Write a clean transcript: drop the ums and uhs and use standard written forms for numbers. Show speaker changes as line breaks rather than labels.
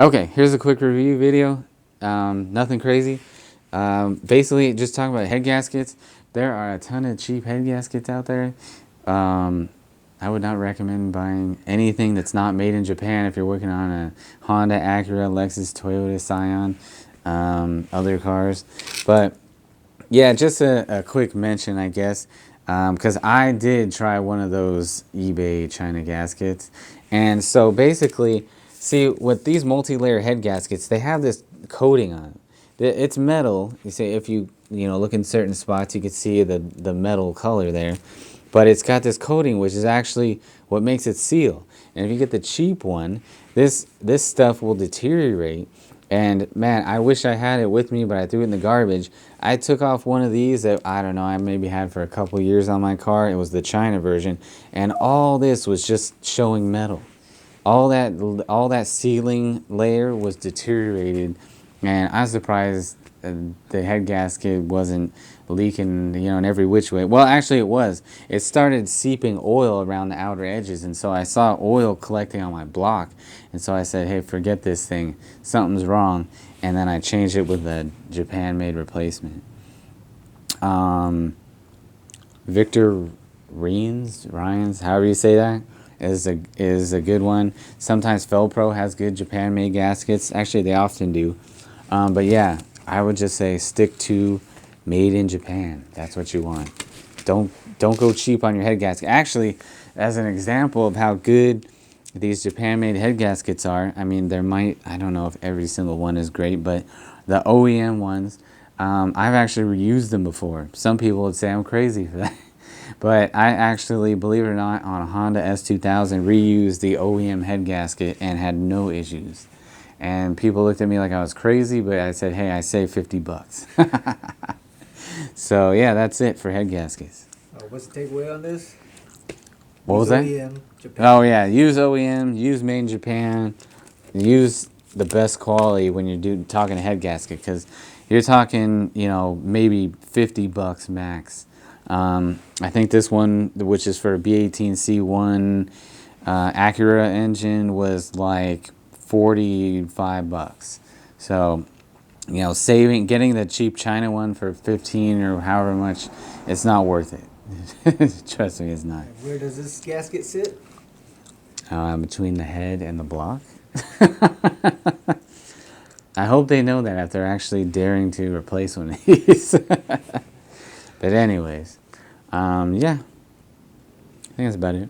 Okay, here's a quick review video. Nothing crazy. Basically, just talking about head gaskets. There are a ton of cheap head gaskets out there. I would not recommend buying anything that's not made in Japan if you're working on a Honda, Acura, Lexus, Toyota, Scion, other cars. But yeah, just a quick mention, I guess, because I did try one of those eBay China gaskets. And so basically, see, with these multi-layer head gaskets, they have this coating on it. It's metal. You see, if you know, look in certain spots, you can see the metal color there. But it's got this coating, which is actually what makes it seal. And if you get the cheap one, this stuff will deteriorate. And man, I wish I had it with me, but I threw it in the garbage. I took off one of these that, I don't know, I maybe had for a couple years on my car. It was the China version. And all this was just showing metal. All that sealing layer was deteriorated. And I'm surprised the head gasket wasn't leaking, you know, in every which way. Well, actually it was. It started seeping oil around the outer edges, and so I saw oil collecting on my block. And so I said, hey, forget this thing. Something's wrong. And then I changed it with a Japan-made replacement. Victor Ryans, however you say that, is a good one. Sometimes Felpro has good Japan-made gaskets. Actually, they often do. But yeah, I would just say stick to made in Japan. That's what you want. Don't go cheap on your head gasket. Actually, as an example of how good these Japan-made head gaskets are, I mean, I don't know if every single one is great, but the OEM ones, I've actually reused them before. Some people would say I'm crazy for that. But I actually, believe it or not, on a Honda S2000, reused the OEM head gasket and had no issues. And people looked at me like I was crazy, but I said, hey, I saved 50 bucks. So yeah, that's it for head gaskets.
What's the takeaway on this?
What was that?
OEM, Japan.
Oh yeah, use OEM, use made in Japan, use the best quality when you're talking a head gasket, because you're talking, you know, maybe 50 bucks max. I think this one, which is for a B18C1 Acura engine, was like 45 bucks. So, you know, getting the cheap China one for 15 or however much, it's not worth it. Trust me, it's not.
Where does this gasket sit?
Between the head and the block. I hope they know that if they're actually daring to replace one of these. But anyways, yeah, I think that's about it.